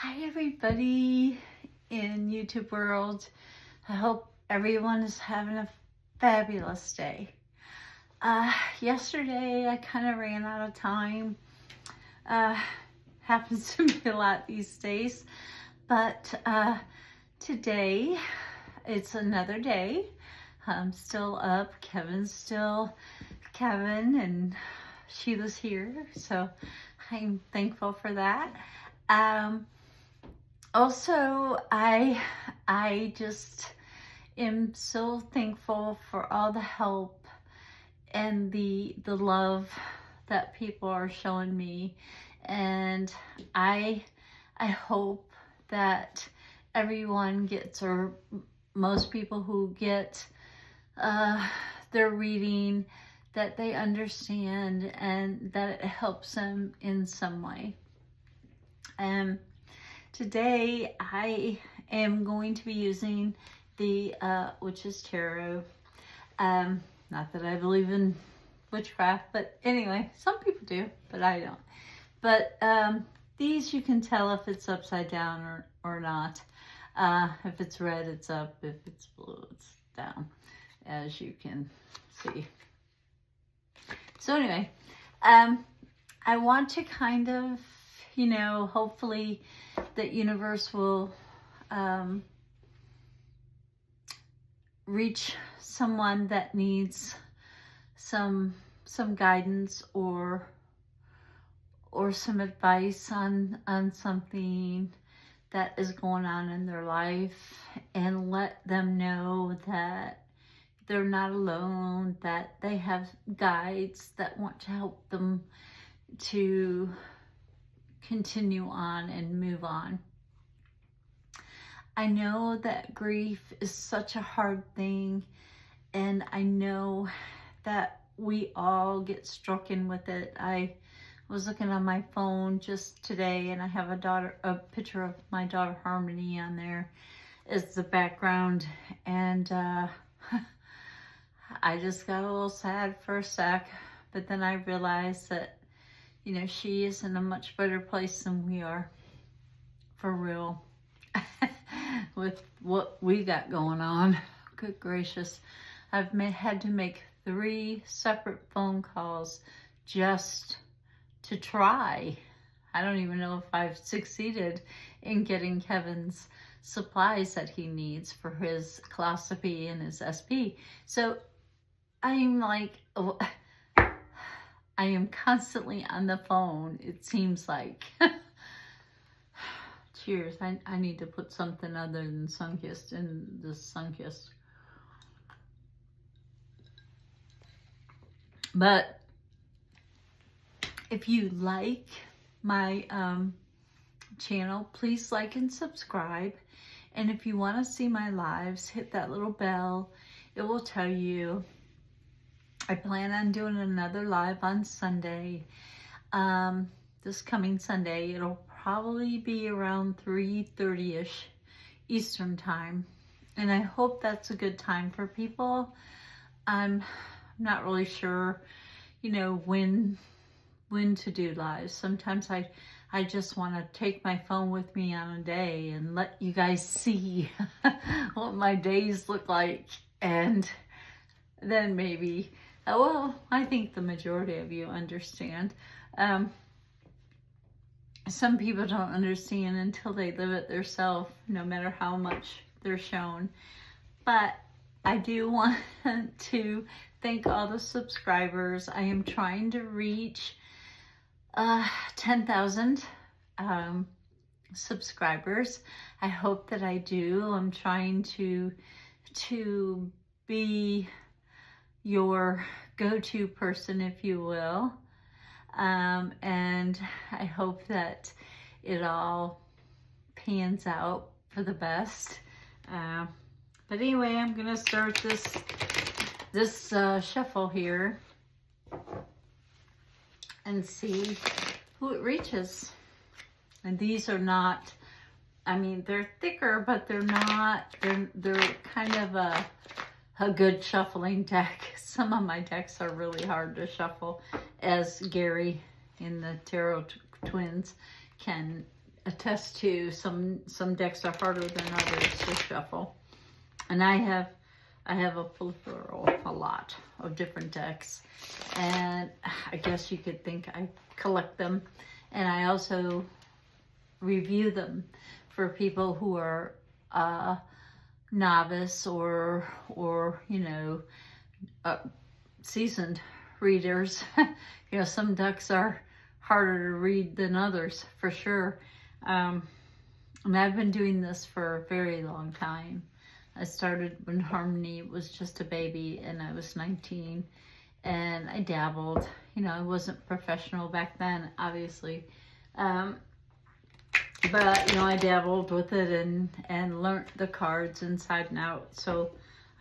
Hi everybody in YouTube world. I hope everyone is having a fabulous day. Yesterday I kind of ran out of time. Happens to me a lot these days. But today it's another day. I'm still up. Kevin's still Kevin and Sheila's here. So I'm thankful for that. Also, I just am so thankful for all the help and the love that people are showing me, and I hope that everyone gets, or most people who get their reading, that they understand and that it helps them in some way. Today I am going to be using the Witch's Tarot. Not that I believe in witchcraft, but anyway, some people do, but I don't. But these, you can tell if it's upside down or not. If it's red, it's up. If it's blue, it's down, as you can see. So anyway, I want to kind of, hopefully the universe will reach someone that needs some guidance or some advice on something that is going on in their life, and let them know that they're not alone, that they have guides that want to help them to continue on and move on. I know that grief is such a hard thing, and I know that we all get stricken with it. I was looking on my phone just today, and I have a picture of my daughter Harmony on there as the background, and I just got a little sad for a sec, but then I realized that she is in a much better place than we are, for real, with what we got going on. Good gracious. I've had to make 3 separate phone calls just to try. I don't even know if I've succeeded in getting Kevin's supplies that he needs for his philosophy and his SP. So I'm like, I am constantly on the phone, it seems like. Cheers. I need to put something other than Sunkist in this Sunkist. But if you like my channel, please like and subscribe. And if you want to see my lives, hit that little bell. It will tell you. I plan on doing another live on Sunday. This coming Sunday. It'll probably be around 3:30ish Eastern time. And I hope that's a good time for people. I'm not really sure, when to do lives. Sometimes I just want to take my phone with me on a day and let you guys see what my days look like. And then maybe, well, I think the majority of you understand. Some people don't understand until they live it themselves, no matter how much they're shown. But I do want to thank all the subscribers. I am trying to reach 10,000 subscribers. I hope that I do. I'm trying to be your go-to person, if you will. And I hope that it all pans out for the best. But anyway, I'm gonna start this shuffle here and see who it reaches. And these are not, they're thicker, but they're not, they're kind of a good shuffling deck. Some of my decks are really hard to shuffle, as Gary in the Tarot Twins can attest to. Some decks are harder than others to shuffle. And I have a plethora, a lot of different decks. And I guess you could think I collect them. And I also review them for people who are novice or you know, seasoned readers. You know, some decks are harder to read than others, for sure. And I've been doing this for a very long time. I started when Harmony was just a baby and I was 19, and I dabbled. You know, I wasn't professional back then, obviously. But, you know, I dabbled with it and learned the cards inside and out. So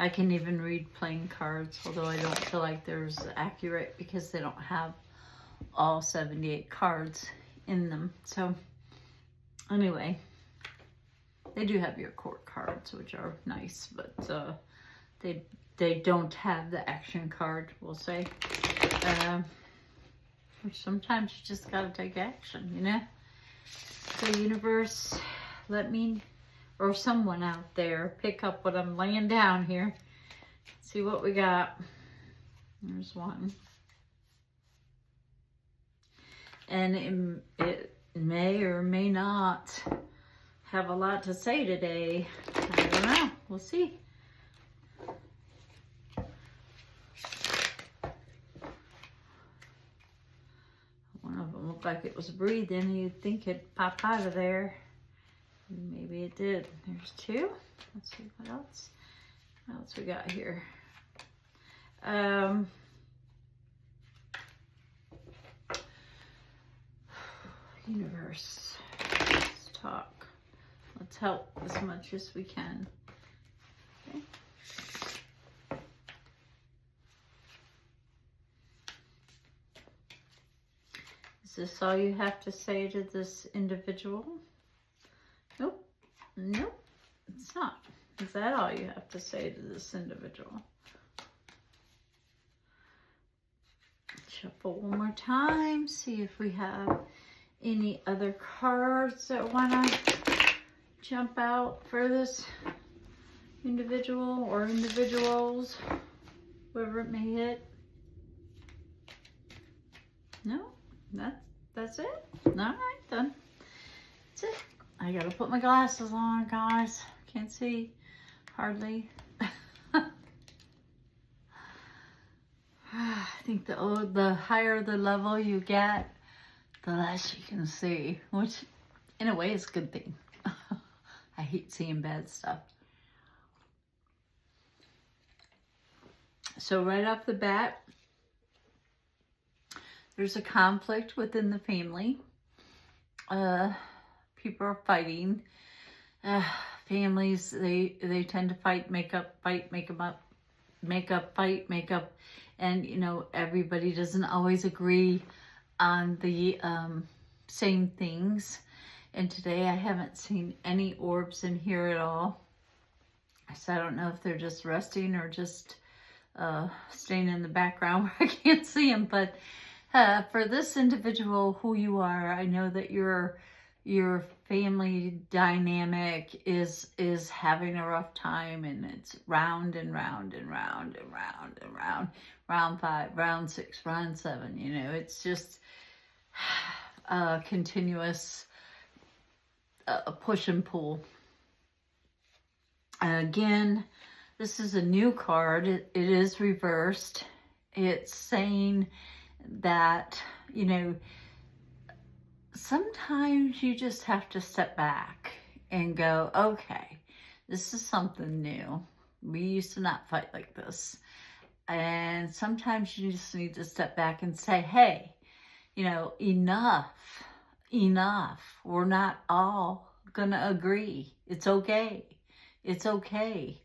I can even read playing cards, although I don't feel like they're as accurate because they don't have all 78 cards in them. So anyway, they do have your court cards, which are nice, but they don't have the action card, we'll say. Which sometimes you just gotta take action, you know? So universe, let me, or someone out there, pick up what I'm laying down here. See what we got. There's one. And it may or may not have a lot to say today. I don't know. We'll see. One of them looked like it was breathing. You'd think it'd pop out of there. Maybe it did. There's two. Let's see what else. What else we got here? Universe. Let's talk. Let's help as much as we can. Okay. Is this all you have to say to this individual? Nope. Nope. It's not. Is that all you have to say to this individual? Shuffle one more time. See if we have any other cards that want to jump out for this individual or individuals, whoever it may hit. No, that's it. All right, done. That's it. I gotta put my glasses on, guys. Can't see hardly. I think the higher the level you get, the less you can see, which in a way is a good thing. I hate seeing bad stuff. So right off the bat, there's a conflict within the family. People are fighting. Families, they tend to fight, make up, fight, make them up, make up, fight, make up. And, you know, everybody doesn't always agree on the same things. And today I haven't seen any orbs in here at all. So I don't know if they're just resting or just staying in the background where I can't see them. But for this individual, who you are, I know that your family dynamic is having a rough time, and it's round and round and round and round and round. Round 5, round 6, round 7, you know, it's just a continuous push and pull. Again, this is a new card. It is reversed. It's saying that, you know, sometimes you just have to step back and go, okay, this is something new. We used to not fight like this. And sometimes you just need to step back and say, hey, you know, enough. We're not all gonna agree. It's okay. It's okay.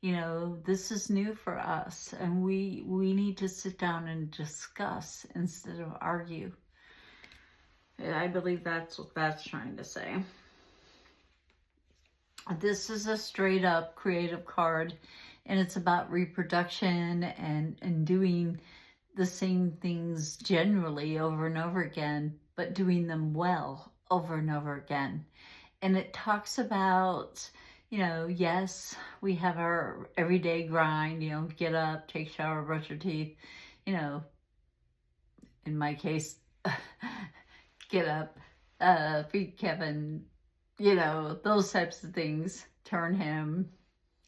You know, this is new for us, and we need to sit down and discuss instead of argue. I believe that's what that's trying to say. This is a straight up creative card, and it's about reproduction and doing the same things generally over and over again, but doing them well over and over again. And it talks about, yes, we have our everyday grind, get up, take a shower, brush your teeth, in my case, get up, feed Kevin, those types of things, turn him,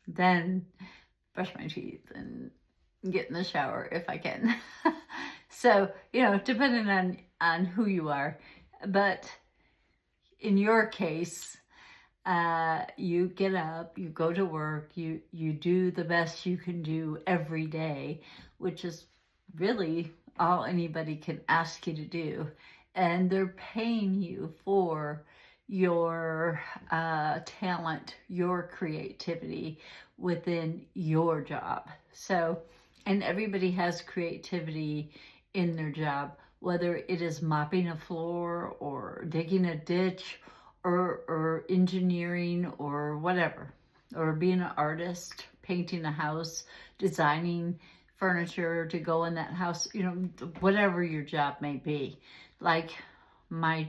then brush my teeth and get in the shower if I can. So, depending on who you are. But in your case, you get up, you go to work, you do the best you can do every day, which is really all anybody can ask you to do. And they're paying you for your talent, your creativity within your job. So, and everybody has creativity in their job, whether it is mopping a floor or digging a ditch or engineering or whatever, or being an artist, painting a house, designing furniture to go in that house, whatever your job may be. Like my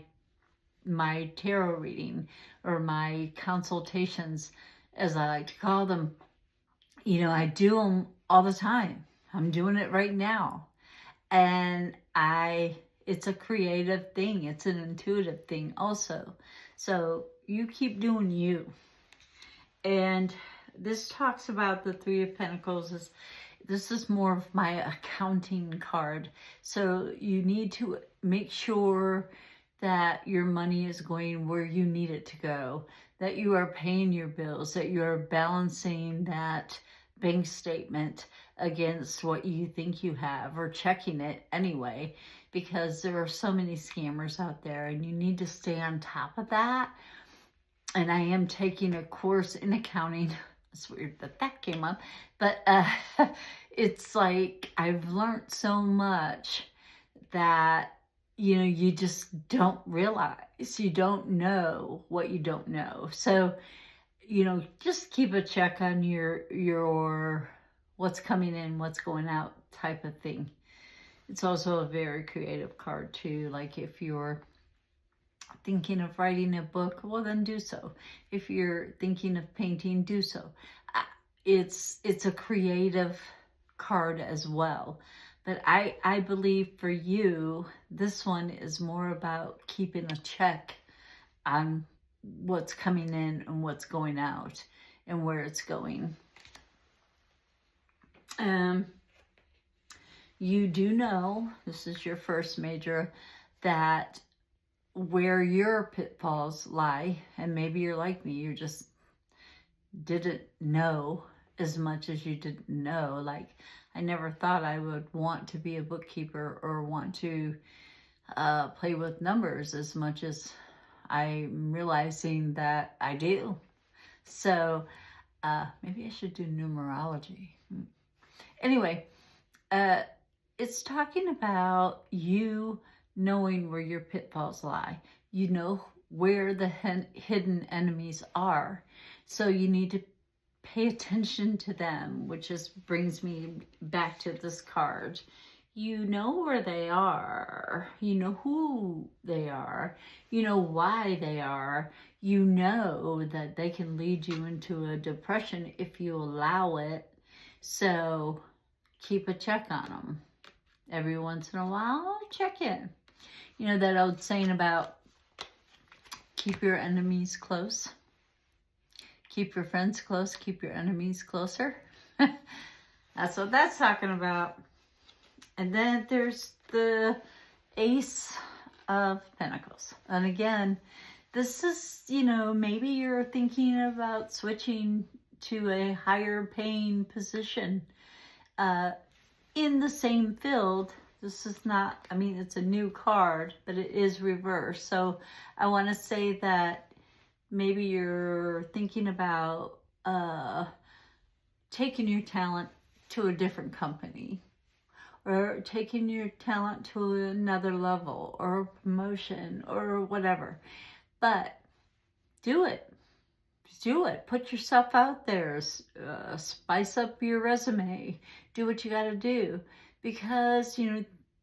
tarot reading or my consultations, as I like to call them, I do them all the time. I'm doing it right now. And it's a creative thing. It's an intuitive thing also. So you keep doing you. And this talks about the Three of Pentacles. This is more of my accounting card. So you need to make sure that your money is going where you need it to go, that you are paying your bills, that you are balancing that bank statement against what you think you have, or checking it anyway, because there are so many scammers out there and you need to stay on top of that. And I am taking a course in accounting. It's weird that came up, but it's like I've learned so much that you just don't realize. You don't know what you don't know. So just keep a check on your what's coming in, what's going out type of thing. It's also a very creative card too. Like if you're thinking of writing a book, well then do so. If you're thinking of painting, do so. It's a creative card as well. But I believe for you, this one is more about keeping a check on what's coming in and what's going out and where it's going. You do know, this is your first major, that where your pitfalls lie, and maybe you're like me, you just didn't know as much as you didn't know. Like, I never thought I would want to be a bookkeeper or want to play with numbers as much as I'm realizing that I do. So maybe I should do numerology. Anyway, it's talking about you knowing where your pitfalls lie. You know where the hidden enemies are. So you need to pay attention to them, which just brings me back to this card. You know where they are. You know who they are. You know why they are. You know that they can lead you into a depression if you allow it. So keep a check on them. Every once in a while, check in. You know that old saying about keep your enemies close. Keep your friends close, keep your enemies closer. That's what that's talking about. And then there's the Ace of Pentacles. And again, this is, maybe you're thinking about switching to a higher paying position in the same field. This is not, it's a new card, but it is reversed. So I want to say that maybe you're thinking about taking your talent to a different company, or taking your talent to another level, or a promotion, or whatever. But do it. Do it. Put yourself out there. Spice up your resume. Do what you got to do. Because,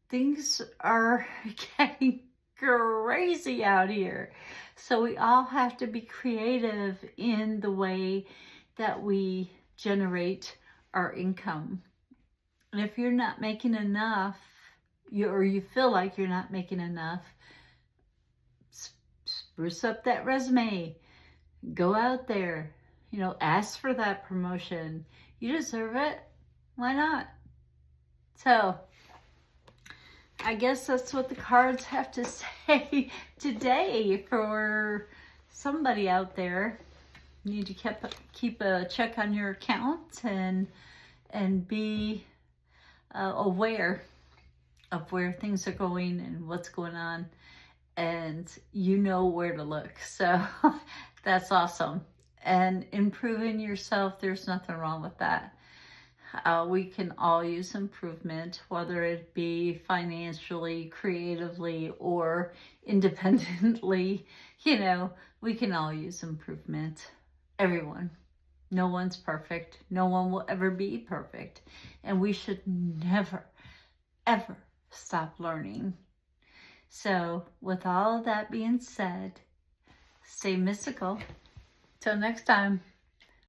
things are getting crazy out here. So we all have to be creative in the way that we generate our income. And if you're not making enough, or you feel like you're not making enough, spruce up that resume. Go out there, ask for that promotion. You deserve it. Why not? So, I guess that's what the cards have to say today for somebody out there. You need to keep a check on your account and be aware of where things are going and what's going on, and you know where to look. So that's awesome. And improving yourself, there's nothing wrong with that. We can all use improvement, whether it be financially, creatively, or independently. We can all use improvement. Everyone. No one's perfect. No one will ever be perfect. And we should never, ever stop learning. So, with all of that being said, stay mystical. Till next time.